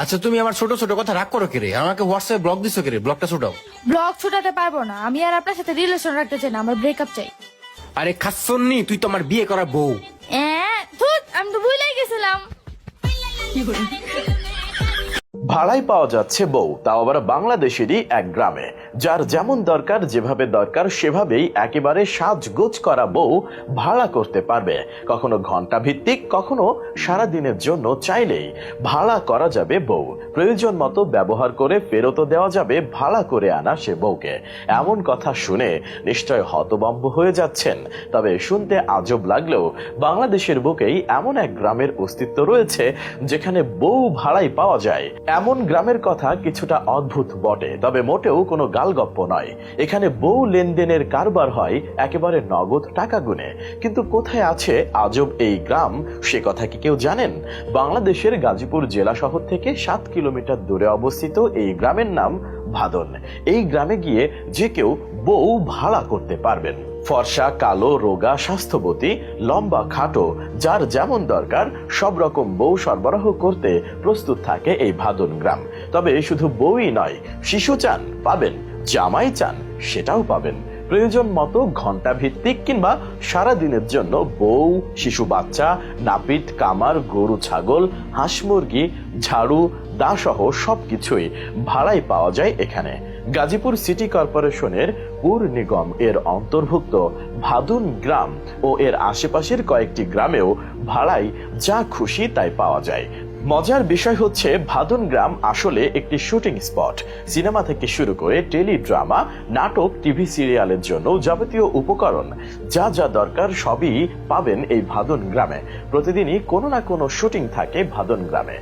আচ্ছা তুমি আমার ছোট ছোট কথা রাগ করো কেরে, আমাকে হোয়াটসঅ্যাপে ব্লক দিছো কেরে, ব্লকটা ছোটাও। ব্লগ ছোটাতে পারবো না, আমি আর আপনার সাথে রিলেশন রাখতে চাই না, আমার ব্রেকআপ চাই। আরে খাসন্নি, তুই তো আমার বিয়ে করা বউ। ধুর, আমি তো ভুলেই গেছিলাম। ভাড়ায় পাওয়া যাচ্ছে বউ, তাও আবার বাংলাদেশেরই এক গ্রামে। যার যেমন দরকার, যেভাবে দরকার সেভাবেই একেবারে সাজগোজ করা বউ ভাড়া করতে পারবে। কখনো ঘন্টা ভিত্তিক, কখনো সারা দিনের জন্য চাইলেই ভাড়া করা যাবে বউ। প্রয়োজন মতো ব্যবহার করে ফেরতও দেওয়া যাবে ভাড়া করে আনা সে বউকে। এমন কথা শুনে নিশ্চয় হতভম্ব হয়ে যাচ্ছেন। তবে শুনতে আজব লাগলেও বাংলাদেশের বুকেই এমন এক গ্রামের অস্তিত্ব রয়েছে যেখানে বউ ভাড়ায় পাওয়া যায়। এমন গ্রামের কথা কিছুটা অদ্ভুত বটে, তবে মোটেও কোনো গালগপ্প নয়। এখানে বউ লেনদেনের কারবার হয় একেবারে নগদ টাকা গুনে। কিন্তু কোথায় আছে আজব এই গ্রাম, সে কথা কি কেউ জানেন? বাংলাদেশের গাজীপুর জেলা শহর থেকে 7 কিলোমিটার দূরে অবস্থিত এই গ্রামের নাম ভাদন। এই গ্রামে গিয়ে যে কেউ বউ ভাড়া করতে পারবেন। ফর্সা, কালো, রোগা, স্বাস্থ্যবতী, লম্বা, খাটো, যার যেমন দরকার সব রকম বউ সরবরাহ করতে প্রস্তুত থাকে এই ভাদন গ্রাম। তবে শুধু বউই নয়, শিশু চান পাবেন, জামাই চান সেটাও পাবেন। প্রয়োজন মতো ঘন্টা ভিত্তিক কিংবা সারা দিনের জন্য বউ, শিশু বাচ্চা, নাপিত, কামার, গরু ছাগল, হাঁস মুরগি, ঝাড়ু, দা সহ সবকিছুই ভাড়ায় পাওয়া যায় এখানে। গাজীপুর সিটি কর্পোরেশনের পুর নিগম এর অন্তর্ভুক্ত ভাদুন গ্রাম ও এর আশেপাশের কয়েকটি গ্রামেও ভাড়ায় যা খুশি তাই পাওয়া যায়। মজার বিষয় হচ্ছে ভাদুন গ্রাম আসলে একটি শুটিং স্পট। সিনেমা থেকে শুরু করে টেলিড্রামা, নাটক, টিভি সিরিয়ালের জন্য যাবতীয় উপকরণ যা যা দরকার সবই পাবেন এই ভাদুন গ্রামে। প্রতিদিনই কোনো না কোনো শুটিং থাকে ভাদুন গ্রামে।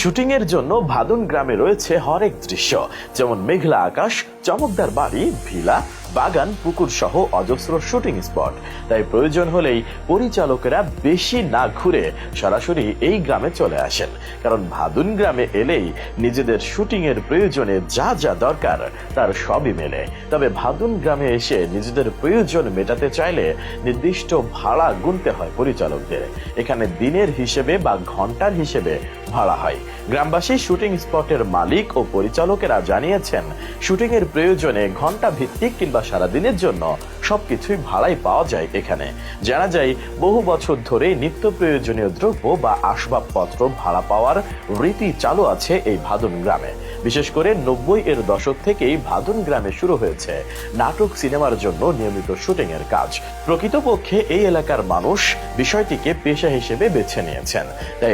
শুটিং এর জন্য ভাদুন গ্রামে রয়েছে হরেক দৃশ্য, যেমন মেঘলা আকাশ, চমকদার বাড়ি, ভিলা, বাগান, পুকুর সহ অজস্র শুটিং স্পট। তাই প্রয়োজন হলেই পরিচালকেরা বেশি না ঘুরে সরাসরি এই গ্রামে চলে আসেন, কারণ ভাদুন গ্রামে এলেই নিজেদের শুটিং এর প্রয়োজনে যা যা দরকার তার সবই মেলে। তবে ভাদুন গ্রামে এসে নিজেদের প্রয়োজন মেটাতে চাইলে নির্দিষ্ট ভাড়া গুনতে হয় পরিচালকদের। এখানে দিনের হিসেবে বা ঘন্টার হিসেবে ভাড়া হয়। গ্রামবাসী শুটিং স্পটের মালিক ও পরিচালকেরা জানিয়েছেন, শুটিং এর প্রয়োজনে ঘন্টা ভিত্তিক কিংবা সারাদিনের জন্য সবকিছুই ভাড়ায় পাওয়া যায় এখানে। জানা যায় বহু বছর ধরে নিত্য প্রয়োজনীয় দ্রব্য বা আসবাবপত্র ভাড়া পাওয়ার রীতি চালু আছে এই ভাদুন গ্রামে। বিশেষ করে 90 এর দশক থেকেই ভাদুন গ্রামে শুরু হয়েছে নাটক, সিনেমার জন্য নিয়মিত শুটিং এর কাজ। প্রকৃতপক্ষে এই এলাকার মানুষ বিষয়টিকে পেশা হিসেবে বেছে নিয়েছেন। তাই